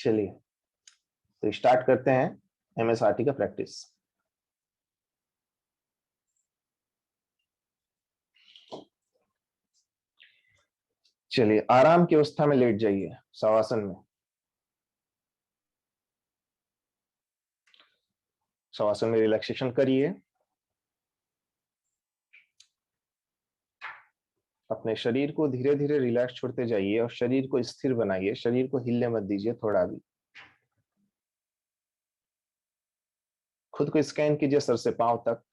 चलिए तो स्टार्ट करते हैं एमएसआरटी का प्रैक्टिस। चलिए आराम की अवस्था में लेट जाइए शवासन में। शवासन में रिलैक्सेशन करिए। अपने शरीर को धीरे धीरे रिलैक्स छोड़ते जाइए और शरीर को स्थिर बनाइए। शरीर को हिलने मत दीजिए थोड़ा भी। खुद को स्कैन कीजिए सर से पांव तक।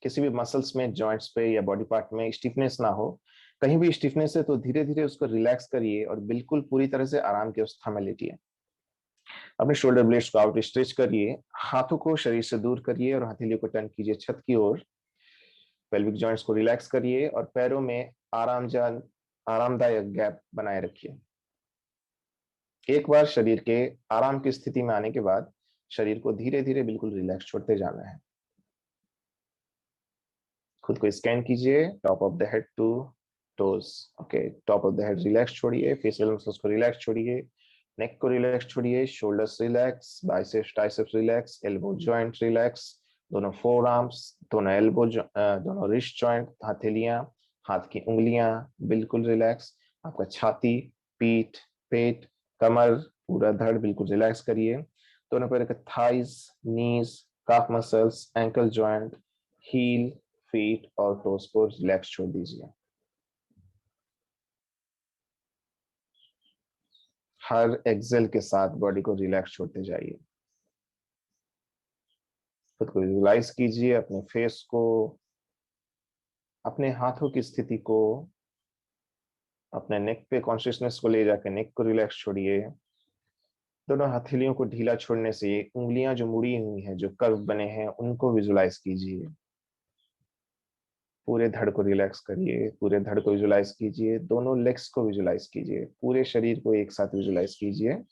किसी भी मसल्स में, जॉइंट्स पे या बॉडी पार्ट में स्टिफनेस ना हो। कहीं भी स्टिफनेस है तो धीरे धीरे उसको रिलैक्स करिए और बिल्कुल पूरी तरह से आराम की अवस्था में लेटिए। अपने शोल्डर ब्लेड्स को आउट स्ट्रेच करिए। हाथों को शरीर से दूर करिए और हथेलियों को टर्न कीजिए छत की ओर। पेल्विक जॉइंट्स को रिलैक्स करिए और पैरों में आरामदायक गैप बनाए रखिए। एक बार शरीर के आराम की स्थिति में आने के बाद शरीर को धीरे धीरे बिल्कुल रिलैक्स छोड़ते जाना है। खुद को स्कैन कीजिए top of the head to toes. Okay, top of the head relax छोड़िए, फेशियल मसल्स को रिलैक्स छोड़िए, नेक को रिलैक्स छोड़िए, shoulders relax, biceps triceps relax, elbow joint relax, दोनों फोर आर्म्स, दोनों एल्बो, दोनों रिस्ट जॉइंट, हथेलियां, हाथ की उंगलियां बिल्कुल रिलैक्स। आपका छाती, पीठ, पेट, कमर, पूरा धड़ बिल्कुल रिलैक्स करिए। दोनों पैर के thighs, knees, calf muscles, ankle joint, heel, feet और टोस को रिलैक्स छोड़ दीजिए। हर एक्सेल के साथ बॉडी को रिलैक्स छोड़ते जाइए। खुद को विजुलाइज कीजिए, अपने फेस को, अपने हाथों की स्थिति को, अपने नेक पे कॉन्शियसनेस को ले जाकर नेक को रिलैक्स छोड़िए। दोनों हथेलियों को ढीला छोड़ने से उंगलियां जो मुड़ी हुई हैं, जो कर्व बने हैं, उनको विजुलाइज कीजिए। पूरे धड़ को रिलैक्स करिए, पूरे धड़ को विजुलाइज कीजिए, दोनों लेग्स को विजुलाइज कीजिए, पूरे शरीर को एक साथ विजुलाइज कीजिए।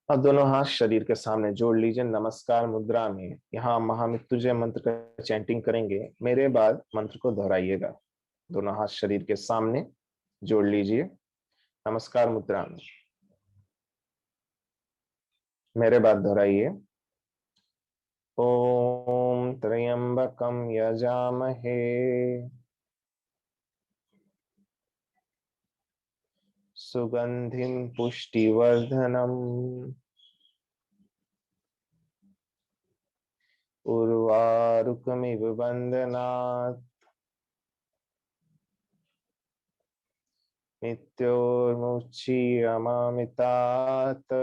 अब दोनों हाथ शरीर के सामने जोड़ लीजिए नमस्कार मुद्रा में। यहाँ महामृत्युंजय मंत्र का चैंटिंग करेंगे, मेरे बाद मंत्र को दोहराइएगा। दोनों हाथ शरीर के सामने जोड़ लीजिए नमस्कार मुद्रा में, मेरे बाद दोहराइए। ओम त्र्यंबकम यजामहे सुगंधिम पुष्टिवर्धनम उर्वारुकमिव बंदनात् मृत्योर्मुच्यमामृतात्।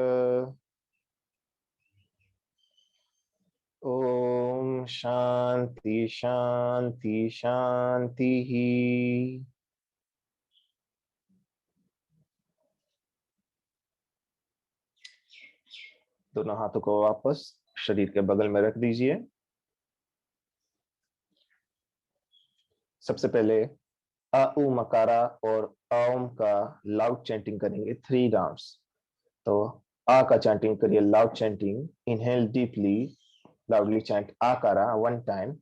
ओम शांति शांति शांति ही। दोनों हाथों को वापस शरीर के बगल में रख दीजिए। सबसे पहले अ उ मकारा और ओम का लाउड चैंटिंग करेंगे 3 राउंड्स। तो आ का चैंटिंग करिए, loud chanting. Inhale deeply, loudly chant akara 1 time.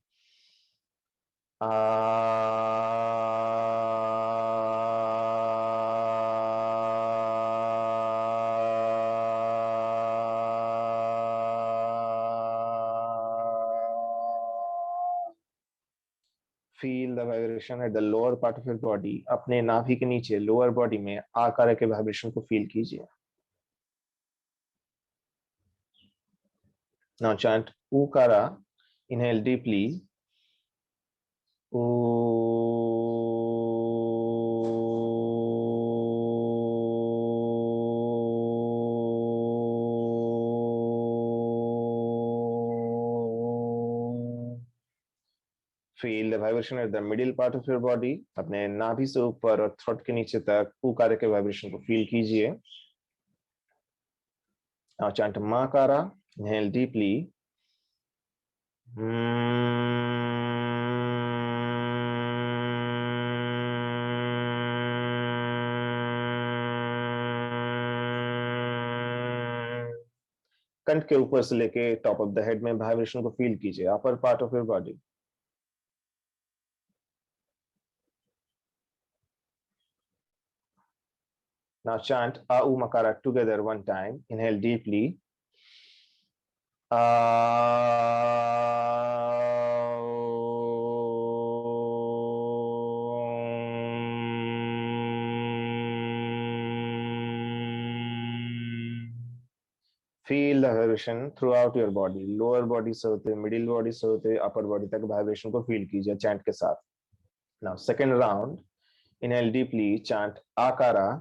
Feel the vibration at the lower part of your body. अपने नाभि के नीचे लोअर बॉडी में आकार के वाइब्रेशन को फील कीजिए। Now chant ukara, inhale deeply, feel the vibration at the middle part of your body. अपने नाभि से ऊपर और थ्रोट के नीचे तक उकारे के वाइब्रेशन को फील कीजिए। नाउ चैंट माकारा, इनहेल डीपली, कंठ के ऊपर से लेके टॉप ऑफ द हेड में वाइब्रेशन को फील कीजिए, upper part of your body. Now chant A U Makara together one time. Inhale deeply. Feel the vibration throughout your body. Lower body से होते, middle body से होते, upper body तक vibration को feel कीजिए chant के साथ. Now second round. Inhale deeply. Chant Akara.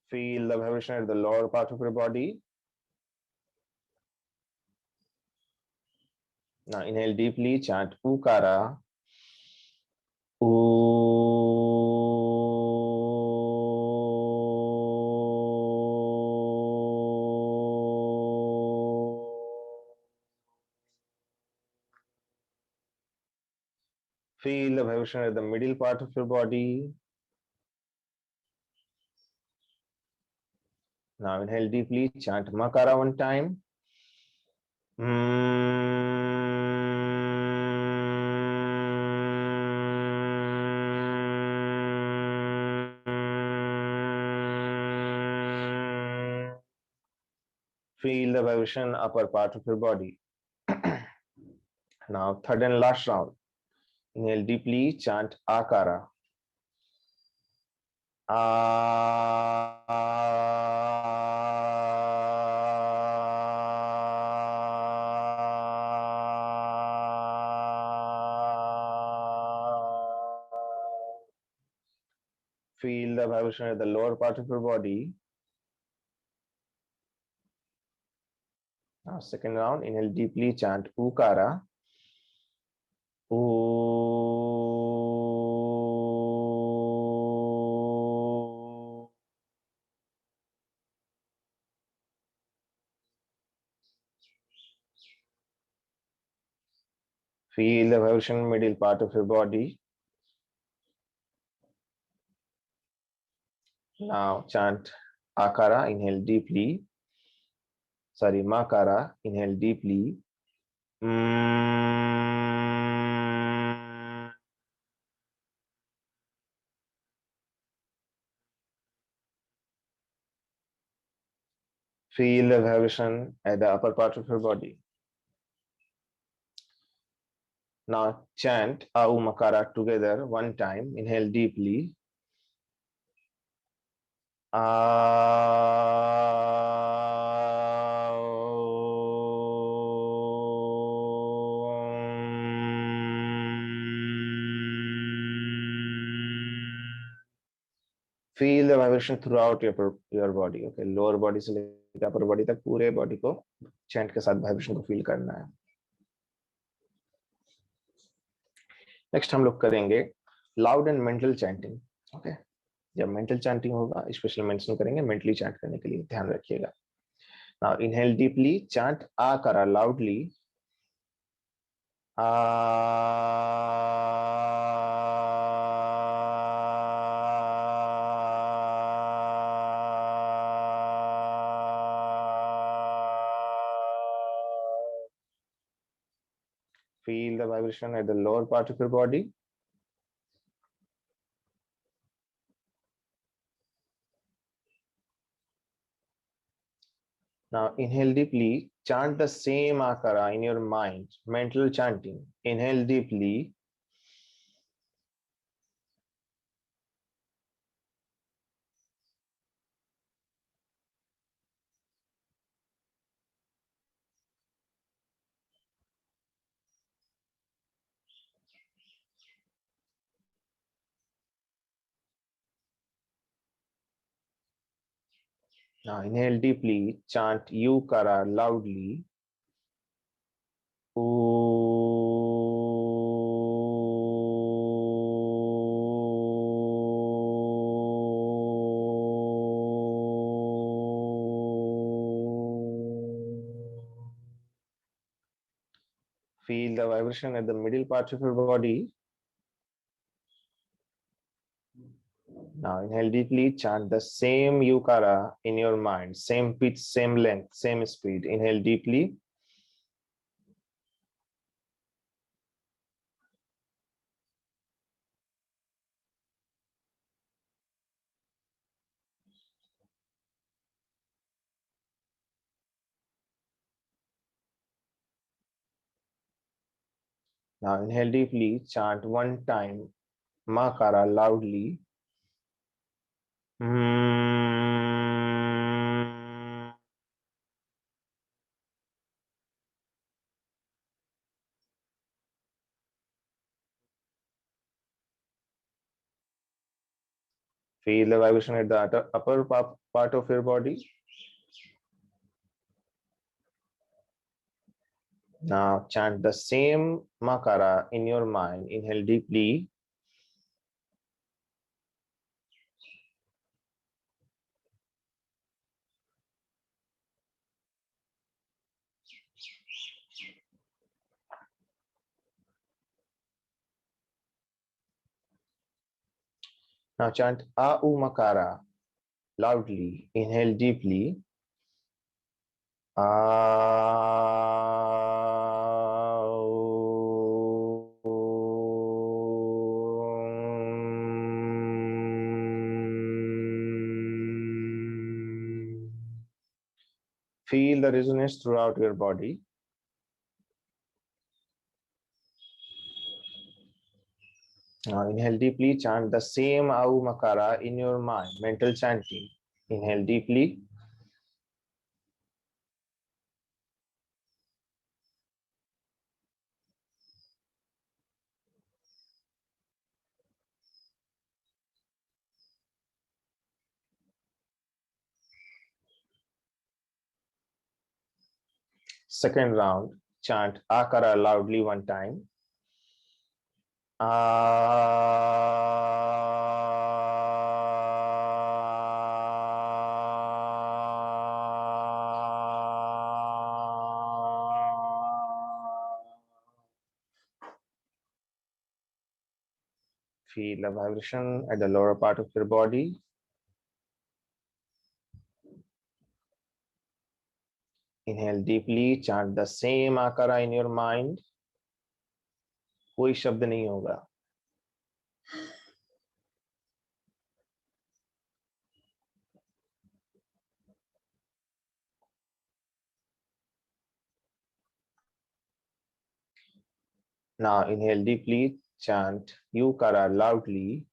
Feel the vibration at the lower part of your body. Now inhale deeply, chant Ukara. Feel the vibration at the middle part of your body. Now inhale deeply, chant Makara one time. Feel the vibration upper part of your body. Now third and last round. Inhale deeply, chant Akara. Feel the vibration at the lower part of your body. Now second round, inhale deeply, chant Ukara. Feel the vibration middle part of your body. Now chant Akara, inhale deeply. Sorry, Makara, inhale deeply. Feel the vibration at the upper part of your body. Now chant Au Makara together one time. Inhale deeply. Feel the vibration throughout your body. Okay, lower body से लेकर upper body तक पूरे body को chant के साथ vibration को feel करना है. Next हम लोग करेंगे loud and mental chanting. Okay, जब mental chanting होगा special mention करेंगे mentally chant करने के लिए ध्यान रखिएगा. Now inhale deeply, chant Akara loudly. Feel the vibration at the lower part of your body. Now inhale deeply, chant the same akara in your mind, mental chanting. Inhale deeply. Now inhale deeply, chant Yukara loudly. Feel the vibration at the middle part of your body. Now inhale deeply, chant the same yukara in your mind, same pitch, same length, same speed. Inhale deeply. Now inhale deeply, chant one time Makara loudly. Feel the vibration at the upper part of your body. Now chant the same Makara in your mind. Inhale deeply. Now chant Au Makara loudly. Inhale deeply. Feel the resonance throughout your body. Now inhale deeply, chant the same Au Makara in your mind, mental chanting. Inhale deeply. Second round, chant Akara loudly one time. Feel the vibration at the lower part of your body. Inhale deeply, chant the same Akara in your mind. कोई शब्द नहीं होगा. Now inhale deeply, chant Yukara loudly.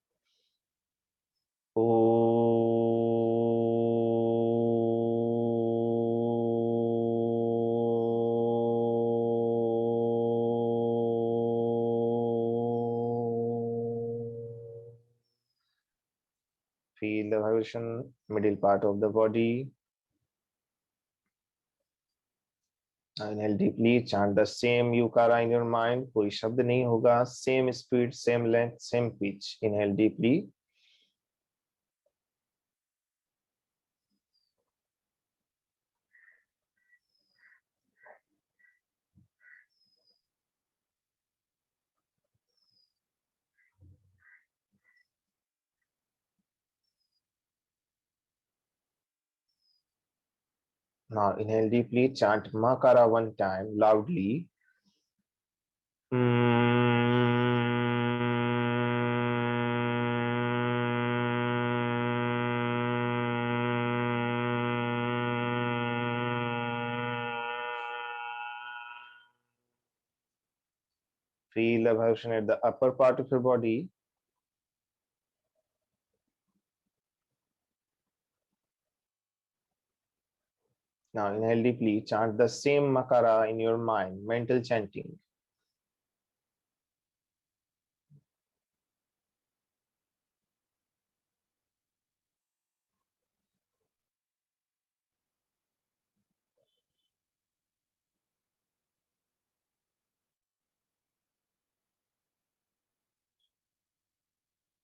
Feel the vibration, middle part of the body. Now inhale deeply, chant the same Yukara in your mind. कोई शब्द नहीं होगा. Same speed, same length, same pitch. Inhale deeply. Now inhale deeply, chant Makara one time loudly. Feel the vibration at the upper part of your body. Now inhale deeply, chant the same Makara in your mind, mental chanting.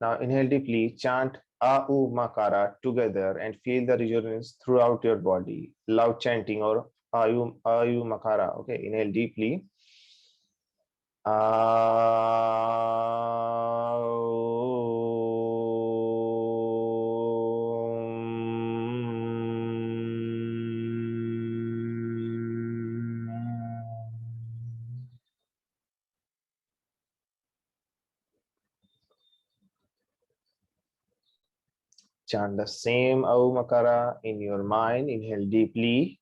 Now inhale deeply, chant Au Makara together and feel the resonance throughout your body. Loud chanting or Ayu Makara. Okay, inhale deeply. Chant the same Aum Akara in your mind. Inhale deeply.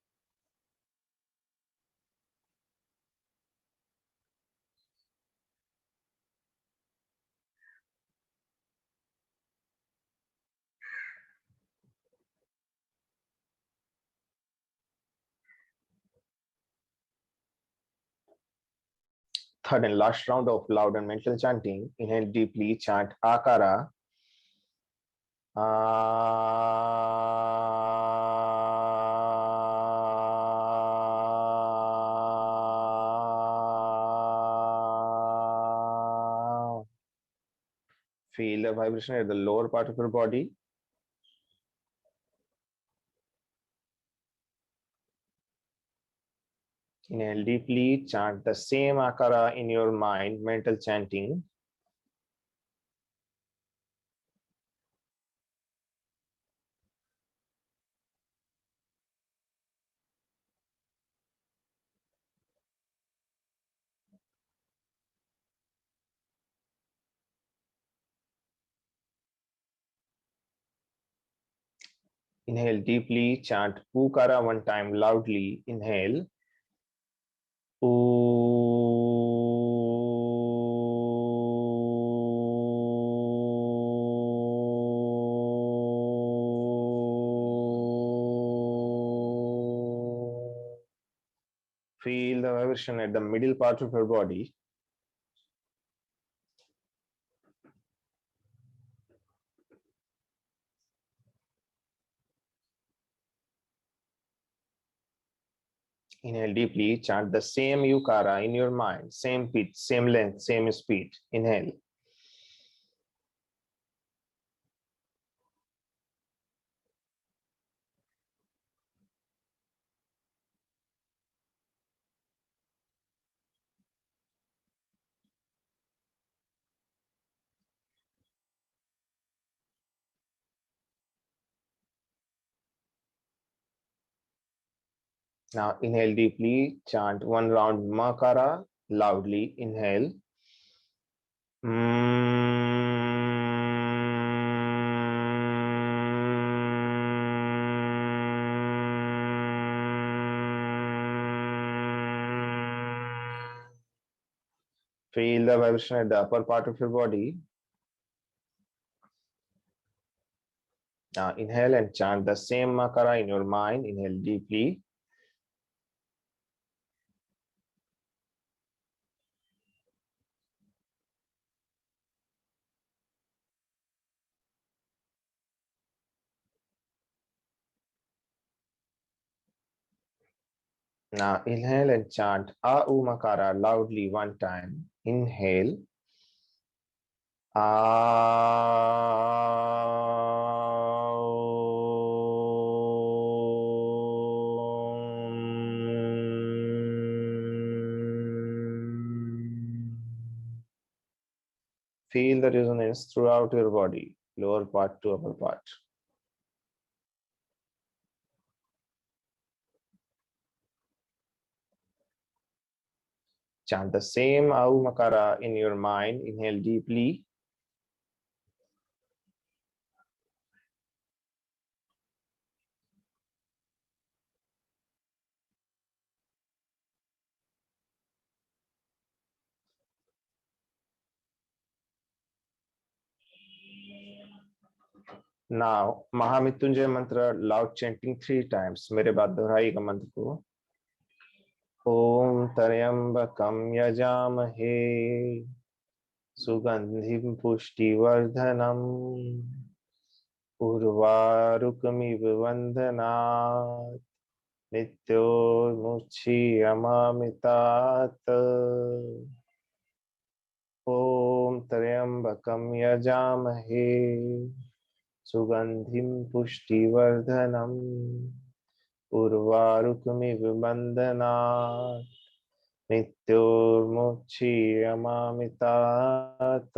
Third and last round of loud and mental chanting. Inhale deeply, chant Akara. Feel the vibration at the lower part of your body. Inhale deeply, chant the same Akara in your mind, mental chanting. Inhale deeply, chant Ukara one time loudly. Inhale. Feel the vibration at the middle part of your body. Inhale deeply, chant the same Ukara in your mind, same pitch, same length, same speed. Inhale. Now inhale deeply, chant one round Makara loudly. Inhale. Feel the vibration at the upper part of your body. Now inhale and chant the same Makara in your mind. Inhale deeply. Now inhale and chant Au Makara loudly one time. Inhale. Feel the resonance throughout your body, lower part to upper part. Chant the same Au Makara in your mind. Inhale deeply. Now, Mahamrityunjay mantra loud chanting 3 times. मेरे बाद दोहराइएगा मंत्र को. ओम त्र्यंबकं यजामहे सुगंधिं पुष्टिवर्धनम् उर्वारुकमिव बन्धनात् मृत्योर्मुक्षीयमामृतात्. ओम त्र्यंबकं यजामहे सुगंधिं पुष्टिवर्धनम् उर्वारुकमिव बन्धनात् मृत्योर्मुक्षीयमामृतात्.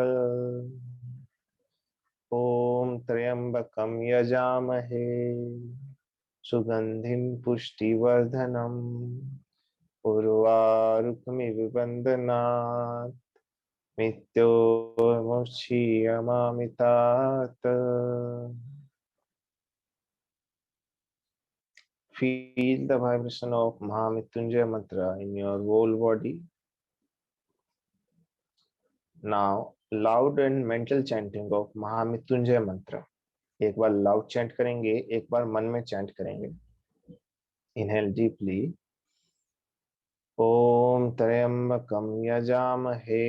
ओम त्र्यंबकं यजामहे सुगंधिं पुष्टिवर्धनम् उर्वारुकमिव बन्धनात् मृत्योर्मुक्षीयमामृतात्. Feel the vibration of Mahamrityunjaya mantra in your whole body. Now, loud and mental chanting of Mahamrityunjaya mantra. एक बार loud chant करेंगे, एक बार मन में chant करेंगे. Inhale deeply. ओम त्र्यंबकं यजामहे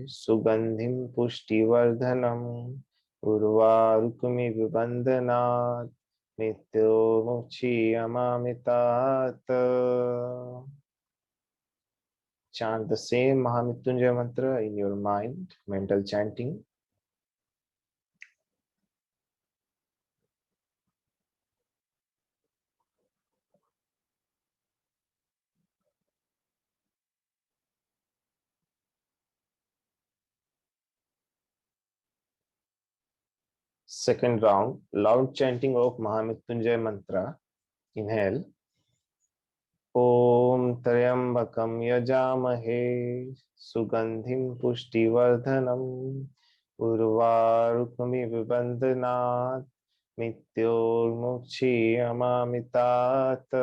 सुगंधिं पुष्टिवर्धनम् उर्वारुकमिव बन्धनात् मृत्योर्मुक्षीयमामृतात्. Chant the same Mahamrityunjaya mantra in your mind, mental chanting. Second round, loud chanting of Mahamrityunjaya mantra. Inhale. Om त्र्यंबकं यजामहे सुगंधिं पुष्टिवर्धनम् उर्वारुकमिव बन्धनात् मृत्योर्मुक्षीयमामृतात्.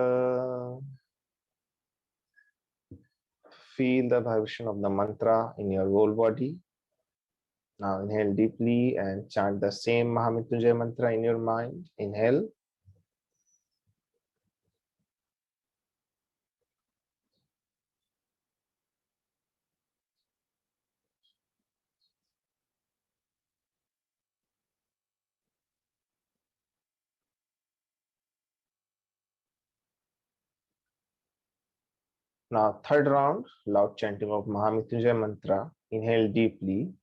Feel the vibration of the mantra in your whole body. Now inhale deeply and chant the same Mahamrityunjaya mantra in your mind. Inhale. Now third round, loud chanting of Mahamrityunjaya mantra. Inhale deeply.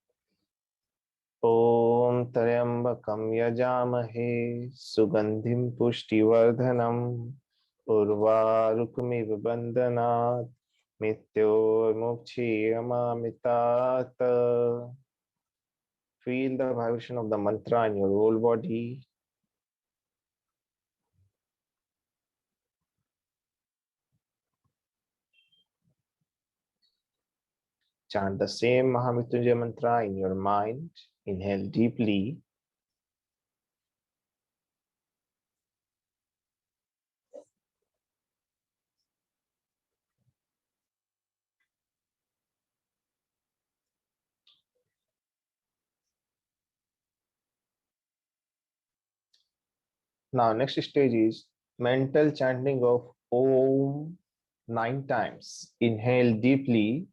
Om त्र्यंबकं यजामहे सुगंधिं पुष्टिवर्धनम् उर्वारुकमिव बन्धनात् मृत्योर्मुक्षीयमामृतात्. Feel the vibration of the mantra in your whole body. Chant the same Mahamrityunjaya mantra in your mind. Inhale deeply. Now, next stage is mental chanting of Om 9 times. Inhale deeply.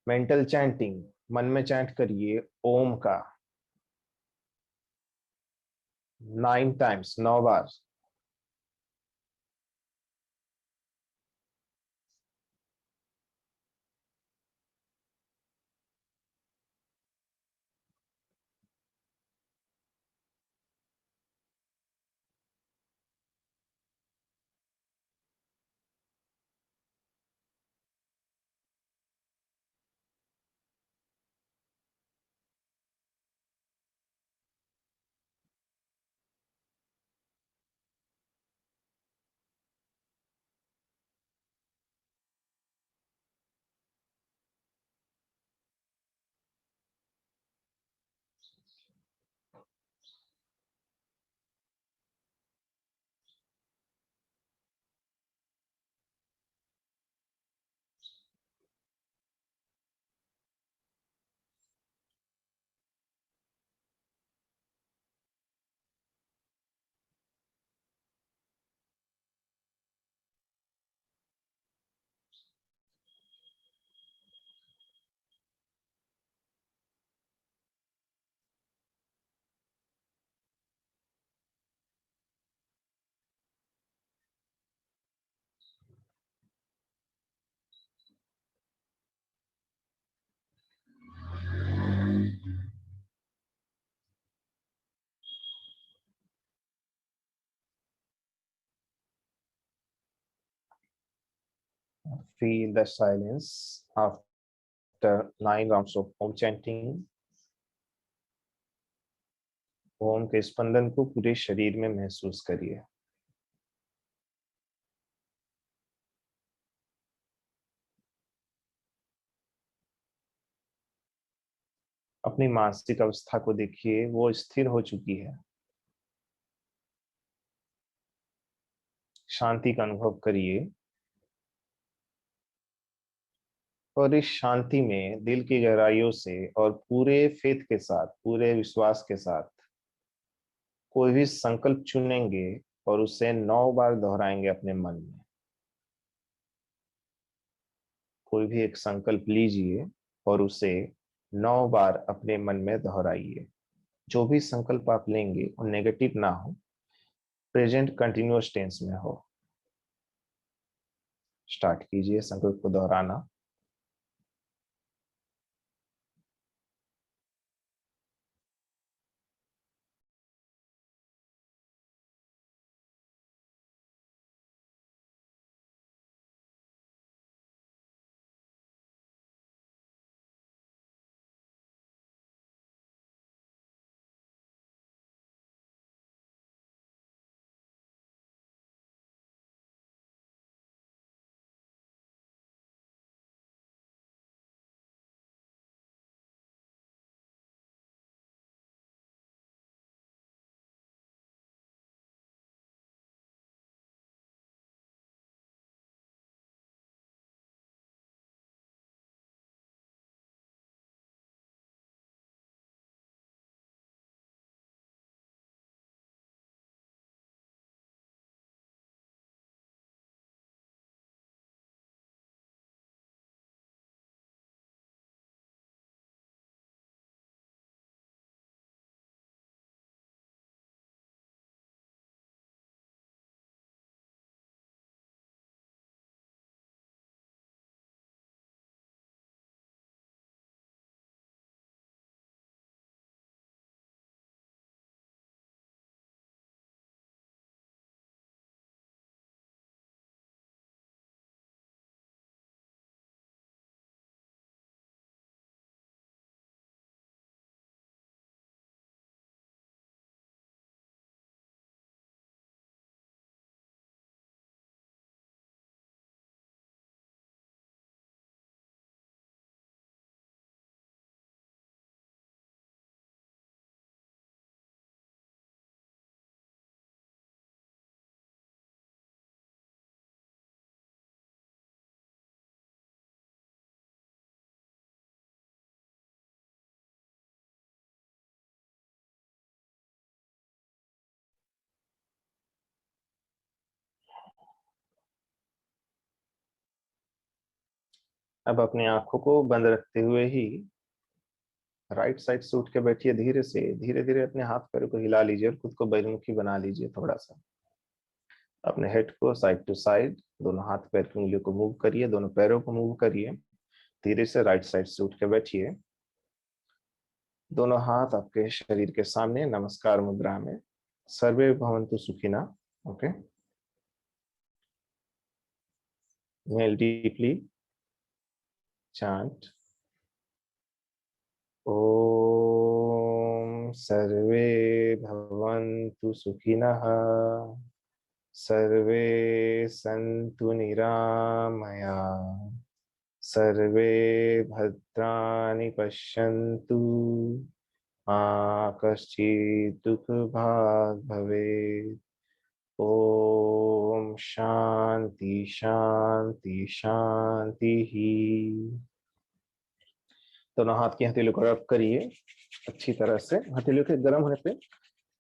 Mental chanting. मन में chant करिए ओम का 9 times, 9 bar. Feel the silence after 9 rounds of Om chanting. ओम के स्पंदन को पूरे शरीर में महसूस करिए. अपनी मानसिक अवस्था को देखिए, वो स्थिर हो चुकी है. शांति का अनुभव करिए और इस शांति में दिल की गहराइयों से और पूरे फेथ के साथ, पूरे विश्वास के साथ कोई भी संकल्प चुनेंगे और उसे 9 बार दोहराएंगे अपने मन में। कोई भी एक संकल्प लीजिए और उसे 9 बार अपने मन में दोहराइए। जो भी संकल्प आप लेंगे वो नेगेटिव ना हो, प्रेजेंट कंटिन्यूअस टेंस में हो। स्टार्ट कीजिए संकल्प को दोहराना। अब अपनी आंखों को बंद रखते हुए ही राइट साइड से उठ के बैठिए। धीरे से धीरे धीरे अपने हाथ पैरों को हिला लीजिए और खुद को बहिर्मुखी बना लीजिए। थोड़ा सा अपने हेड को साइड टू साइड, दोनों हाथ पैर की उंगलियों को मूव करिए, दोनों पैरों को मूव करिए। धीरे से राइट साइड से उठ के बैठिए। दोनों हाथ आपके शरीर के सामने नमस्कार मुद्रा में। सर्वे भवन्तु सुखिना। ओके, inhale deeply, chant ओम सर्वे भवन्तु सुखिनः, सर्वे सन्तु निरामया, सर्वे भद्राणि पश्यन्तु, मा कश्चित् दुःखभाग् भवेत्। ओम शांति शांति शांति ही। दोनों हाथ की हथेलियों को रब करिए अच्छी तरह से। हथेलियों के गर्म होने पे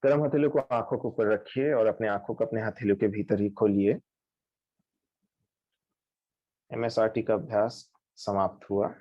गर्म हथेलियों को आंखों के ऊपर रखिए और अपने आंखों को अपने हथेलियों के भीतर ही खोलिए। MSRT का अभ्यास समाप्त हुआ।